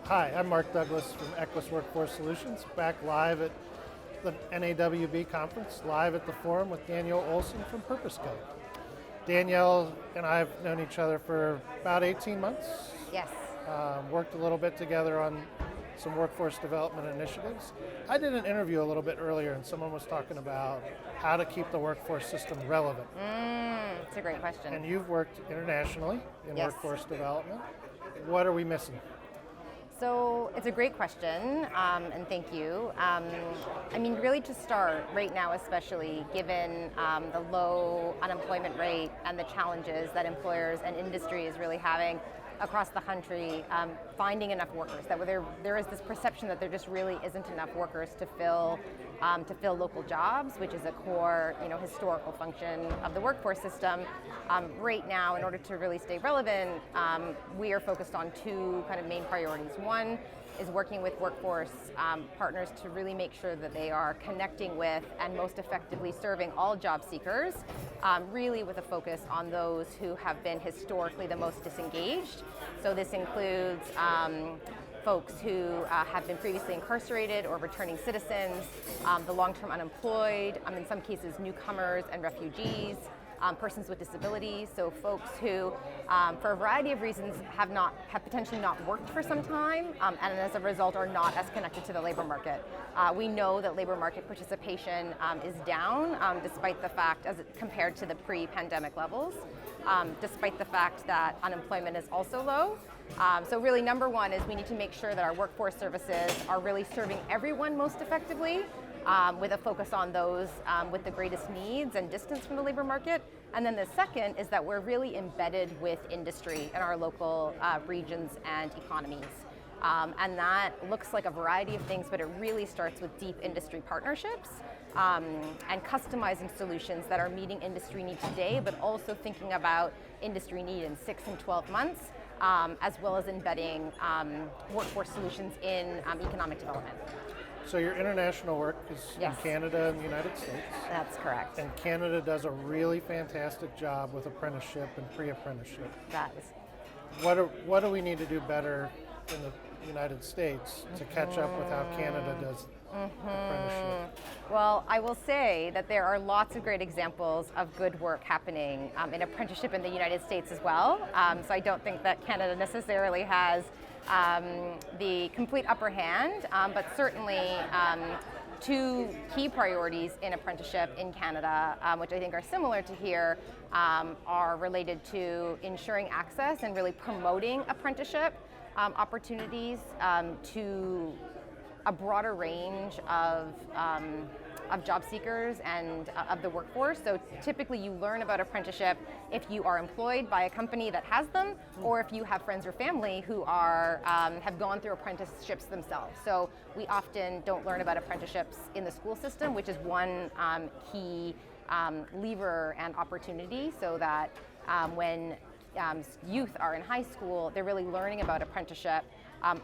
Hi, I'm Mark Douglass from Equus Workforce Solutions, back live at the NAWB conference, live at the forum with Danielle Olsen from Purpose Code. Danielle and I have known each other for about 18 months. Yes. Worked a little bit together on some workforce development initiatives. I did an interview a little bit earlier and someone was talking about how to keep the workforce system relevant. It's a great question. And you've worked internationally in Yes. workforce development. What are we missing? So it's a great question, and thank you. Really to start, right now especially, given the low unemployment rate and the challenges that employers and industry is really having across the country, finding enough workers, that there is this perception that there just really isn't enough workers to fill local jobs, which is a core, historical function of the workforce system. Right now, in order to really stay relevant, we are focused on two kind of main priorities. One is working with workforce partners to really make sure that they are connecting with and most effectively serving all job seekers, really with a focus on those who have been historically the most disengaged. So this includes folks who have been previously incarcerated or returning citizens, the long-term unemployed, in some cases newcomers and refugees, persons with disabilities, so folks who, for a variety of reasons, have potentially not worked for some time, and as a result are not as connected to the labor market. We know that labor market participation is down, despite the fact, as compared to the pre-pandemic levels, despite the fact that unemployment is also low. So really, number one is we need to make sure that our workforce services are really serving everyone most effectively, with a focus on those with the greatest needs and distance from the labor market. And then the second is that we're really embedded with industry in our local regions and economies. And that looks like a variety of things, but it really starts with deep industry partnerships and customizing solutions that are meeting industry needs today, but also thinking about industry need in 6 and 12 months, as well as embedding workforce solutions in economic development. So your international work is Yes. in Canada and the United States. That's correct. And Canada does a really fantastic job with apprenticeship and pre-apprenticeship. That is. What do we need to do better in the United States to catch up with how Canada does apprenticeship? Well, I will say that there are lots of great examples of good work happening in apprenticeship in the United States as well. So I don't think that Canada necessarily has the complete upper hand, but certainly two key priorities in apprenticeship in Canada, which I think are similar to here, are related to ensuring access and really promoting apprenticeship opportunities to a broader range of job seekers and of the workforce. So typically you learn about apprenticeship if you are employed by a company that has them, or if you have friends or family who are have gone through apprenticeships themselves. So we often don't learn about apprenticeships in the school system, which is one key lever and opportunity, so that when youth are in high school, they're really learning about apprenticeship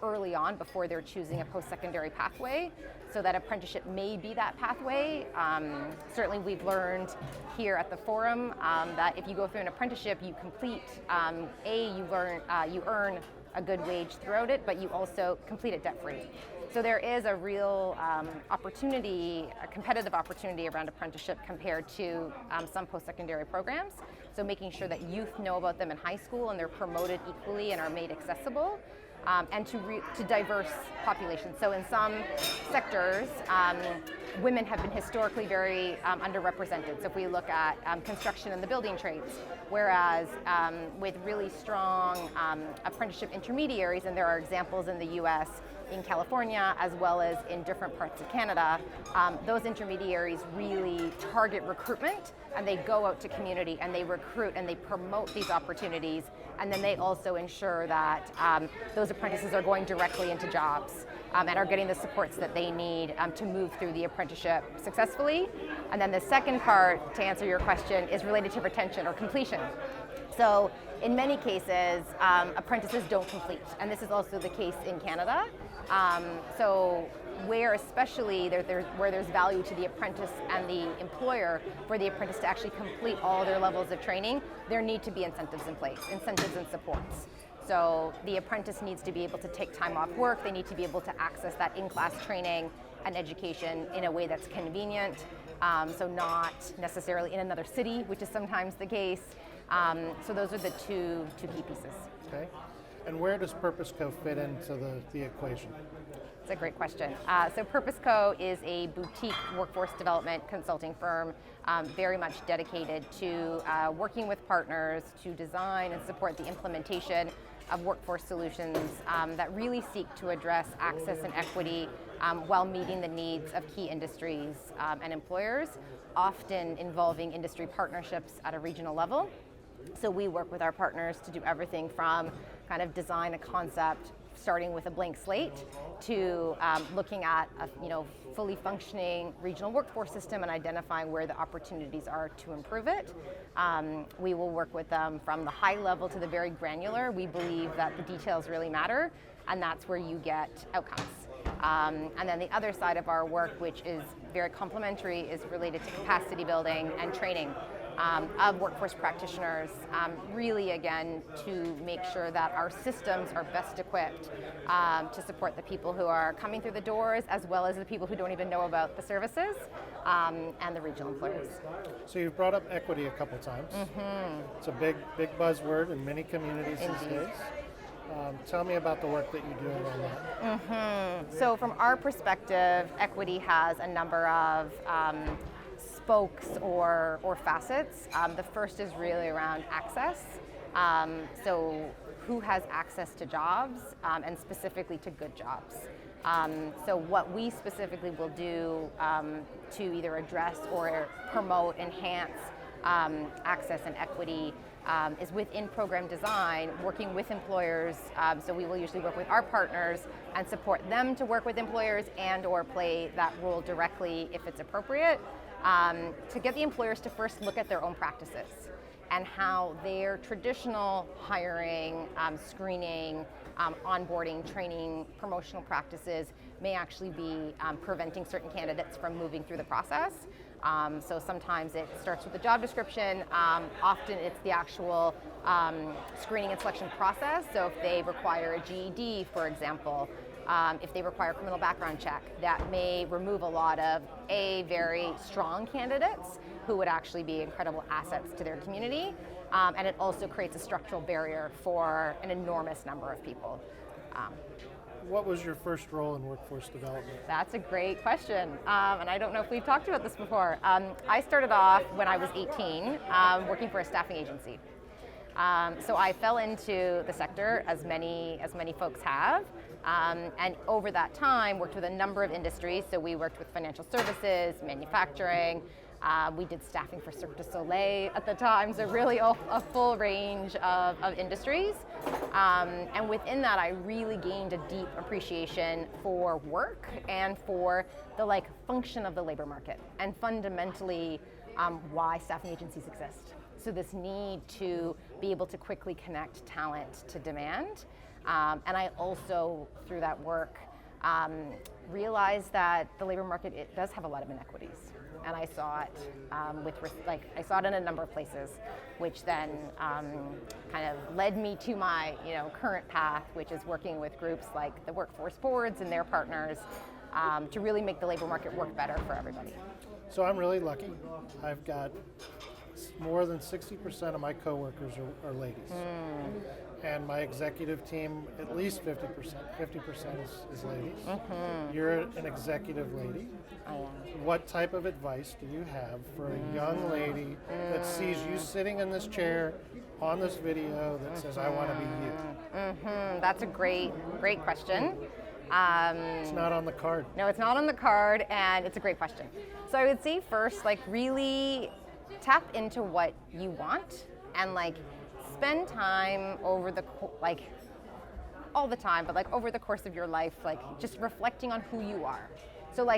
early on before they're choosing a post-secondary pathway, so that apprenticeship may be that pathway. Certainly we've learned here at the forum that if you go through an apprenticeship, you complete, you earn a good wage throughout it, but you also complete it debt-free. So there is a real opportunity, a competitive opportunity around apprenticeship compared to some post-secondary programs. So making sure that youth know about them in high school and they're promoted equally and are made accessible. And to diverse populations. So in some sectors, women have been historically very underrepresented. So if we look at construction and the building trades, whereas with really strong apprenticeship intermediaries, and there are examples in the US, in California, as well as in different parts of Canada, those intermediaries really target recruitment, and they go out to community and they recruit and they promote these opportunities, and then they also ensure that those apprentices are going directly into jobs and are getting the supports that they need to move through the apprenticeship successfully. And then the second part, to answer your question, is related to retention or completion. So in many cases, apprentices don't complete, and this is also the case in Canada. So where especially where there's value to the apprentice and the employer for the apprentice to actually complete all their levels of training, there need to be incentives in place, incentives and supports. So the apprentice needs to be able to take time off work. They need to be able to access that in-class training and education in a way that's convenient. So not necessarily in another city, which is sometimes the case. So those are the two key pieces. Okay. And where does Purpose Co fit into the equation? It's a great question. So Purpose Co is a boutique workforce development consulting firm, very much dedicated to working with partners to design and support the implementation of workforce solutions that really seek to address access and equity while meeting the needs of key industries and employers, often involving industry partnerships at a regional level. So we work with our partners to do everything from kind of design a concept, starting with a blank slate, to looking at a fully functioning regional workforce system and identifying where the opportunities are to improve it. We will work with them from the high level to the very granular. We believe that the details really matter, and that's where you get outcomes. And then the other side of our work, which is very complementary, is related to capacity building and training of workforce practitioners, really again to make sure that our systems are best equipped to support the people who are coming through the doors, as well as the people who don't even know about the services, and the regional employers. So you've brought up equity a couple times. Mm-hmm. It's a big buzzword in many communities these days. Tell me about the work that you do around that. Mm-hmm. So from our perspective, equity has a number of spokes or facets. The first is really around access. So who has access to jobs, and specifically to good jobs. So what we specifically will do to either address or promote, enhance access and equity is within program design, working with employers. So we will usually work with our partners and support them to work with employers and or play that role directly if it's appropriate, to get the employers to first look at their own practices and how their traditional hiring, screening, onboarding, training, promotional practices may actually be preventing certain candidates from moving through the process. So sometimes it starts with the job description. Often it's the actual screening and selection process. So if they require a GED, for example, if they require a criminal background check, that may remove a lot of very strong candidates who would actually be incredible assets to their community. And it also creates a structural barrier for an enormous number of people. What was your first role in workforce development? That's a great question, and I don't know if we've talked about this before. I started off when I was 18, working for a staffing agency. So I fell into the sector, as many folks have, and over that time worked with a number of industries. So we worked with financial services, manufacturing. We did staffing for Cirque du Soleil at the time, so really a full range of industries. And within that, I really gained a deep appreciation for work and for the function of the labor market, and fundamentally why staffing agencies exist. So this need to be able to quickly connect talent to demand. And I also, through that work, realized that the labor market, it does have a lot of inequities. And I saw it I saw it in a number of places, which then kind of led me to my current path, which is working with groups like the workforce boards and their partners to really make the labor market work better for everybody. So I'm really lucky. I've got more than 60% of my coworkers are ladies. And my executive team, at least 50% is ladies. Mm-hmm. You're an executive lady. I am. What type of advice do you have for a young lady that sees you sitting in this chair on this video that says, I want to be you? Mm-hmm. That's a great question. It's not on the card. No, it's not on the card, and it's a great question. So I would say first, really tap into what you want, and spend time over the all the time, but over the course of your life, just reflecting on who you are. So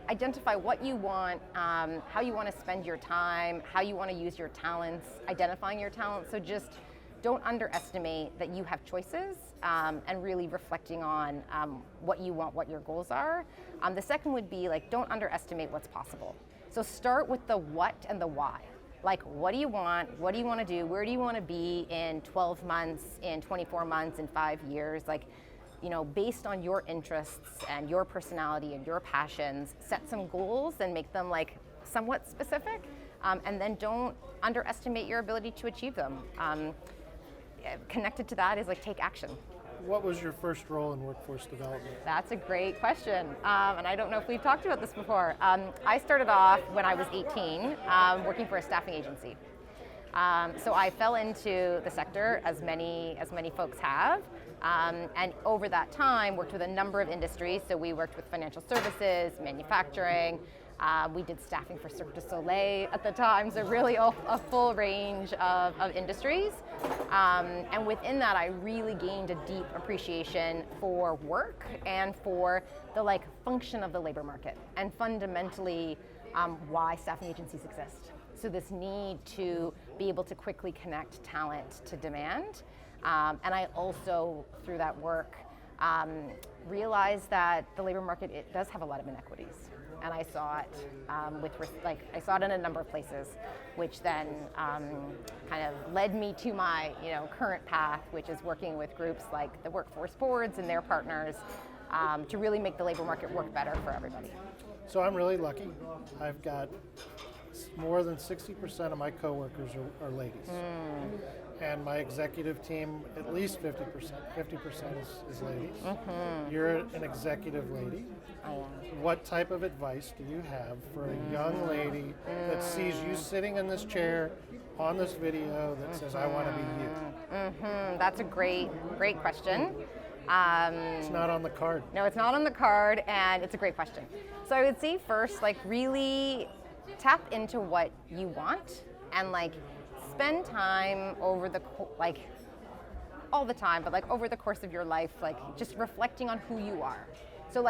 identify what you want, how you want to spend your time, how you want to use your talents, identifying your talents. So just don't underestimate that you have choices, and really reflecting on what you want, what your goals are. The second would be don't underestimate what's possible. So start with the what and the why. Like, what do you want? What do you want to do? Where do you want to be in 12 months, in 24 months, in 5 years? Like, based on your interests and your personality and your passions, set some goals and make them like somewhat specific, and then don't underestimate your ability to achieve them. Connected to that is like take action. What was your first role in workforce development? That's a great question, and I don't know if we've talked about this before. I started off when I was 18, working for a staffing agency. So I fell into the sector, as many folks have, and over that time worked with a number of industries. So we worked with financial services, manufacturing. We did staffing for Cirque du Soleil at the time, so really a full range of industries. And within that, I really gained a deep appreciation for work and for the function of the labor market, and fundamentally why staffing agencies exist. So this need to be able to quickly connect talent to demand. And I also, through that work, realized that the labor market, it does have a lot of inequities. And I saw it I saw it in a number of places, which then kind of led me to my current path, which is working with groups like the workforce boards and their partners to really make the labor market work better for everybody. So I'm really lucky. I've got more than 60% of my coworkers are ladies. And my executive team, at least 50% is ladies. You're an executive lady. What type of advice do you have for a young lady that sees you sitting in this chair on this video that says, I want to be you? That's a great question. It's not on the card. No, it's not on the card, and it's a great question. So I would say first, really tap into what you want, and spend time over the all the time, but over the course of your life, just reflecting on who you are. So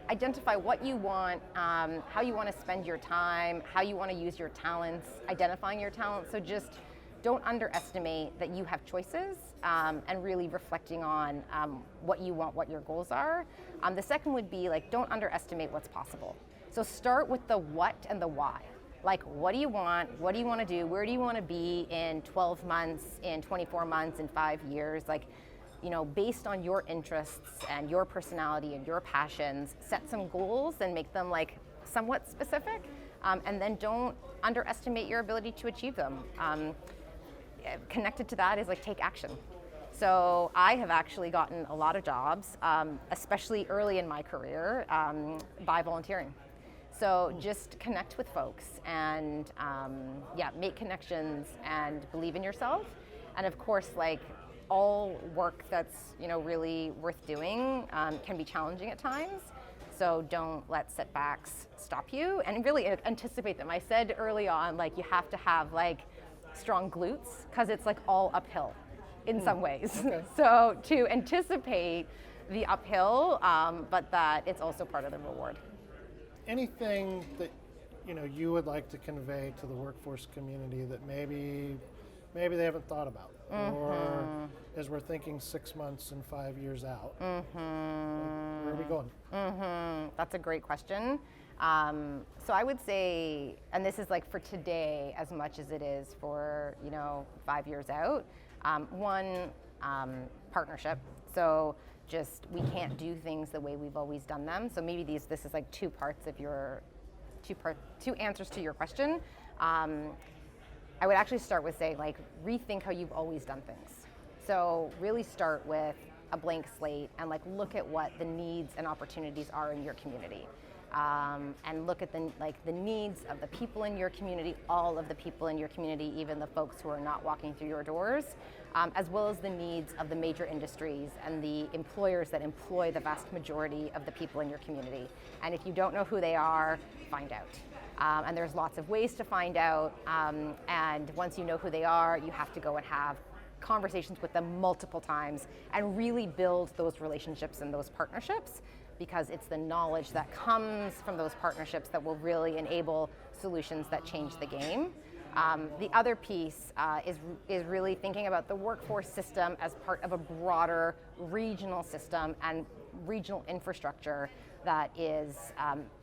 identify what you want, how you want to spend your time, how you want to use your talents, identifying your talents. So just don't underestimate that you have choices, and really reflecting on what you want, what your goals are. The second would be don't underestimate what's possible. So start with the what and the why. What do you want? What do you want to do? Where do you want to be in 12 months, in 24 months, in 5 years? Based on your interests and your personality and your passions, set some goals and make them somewhat specific, and then don't underestimate your ability to achieve them. Connected to that is take action. So I have actually gotten a lot of jobs, especially early in my career, by volunteering. So just connect with folks and make connections and believe in yourself. And of course, all work that's really worth doing can be challenging at times. So don't let setbacks stop you, and really anticipate them. I said early on, you have to have strong glutes, because it's all uphill in some ways. Okay. So to anticipate the uphill, but that it's also part of the reward. Anything that you would like to convey to the workforce community that maybe they haven't thought about, or as we're thinking 6 months and 5 years out, where are we going? That's a great question. So I would say, and this is for today as much as it is for 5 years out. One, partnership. So just we can't do things the way we've always done them. So maybe this is two parts of two answers to your question. I would actually start with saying rethink how you've always done things. So really start with a blank slate and look at what the needs and opportunities are in your community. And look at the needs of the people in your community, all of the people in your community, even the folks who are not walking through your doors, as well as the needs of the major industries and the employers that employ the vast majority of the people in your community. And if you don't know who they are, find out. And there's lots of ways to find out. And once you know who they are, you have to go and have conversations with them multiple times and really build those relationships and those partnerships, because it's the knowledge that comes from those partnerships that will really enable solutions that change the game. The other piece is really thinking about the workforce system as part of a broader regional system and regional infrastructure that is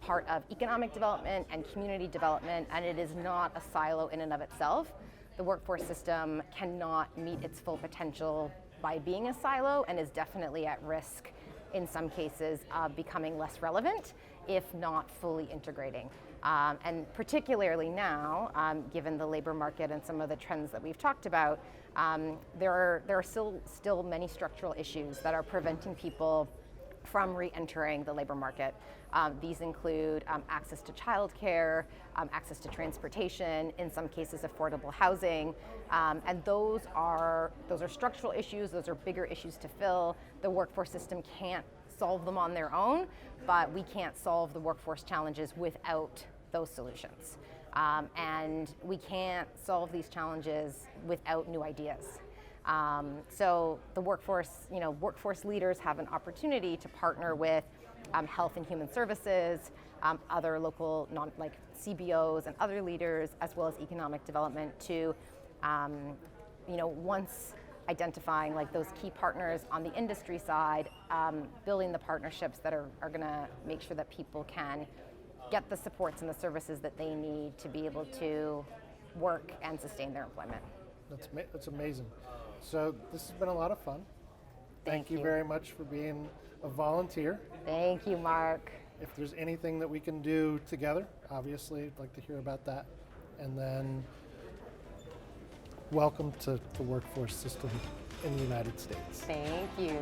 part of economic development and community development, and it is not a silo in and of itself. The workforce system cannot meet its full potential by being a silo, and is definitely at risk in some cases of becoming less relevant, if not fully integrating. And particularly now, given the labor market and some of the trends that we've talked about, there are still many structural issues that are preventing people from re-entering the labor market. These include access to childcare, access to transportation, in some cases affordable housing, and those are structural issues. Those are bigger issues to fill. The workforce system can't solve them on their own, but we can't solve the workforce challenges without those solutions. And we can't solve these challenges without new ideas. So the workforce leaders have an opportunity to partner with health and human services, other local like CBOs and other leaders, as well as economic development to, once identifying like those key partners on the industry side, building the partnerships that are going to make sure that people can get the supports and the services that they need to be able to work and sustain their employment. That's amazing. So this has been a lot of fun. Thank you very much for being a volunteer. Thank you, Mark. If there's anything that we can do together, obviously I'd like to hear about that. And then welcome to the workforce system in the United States. Thank you.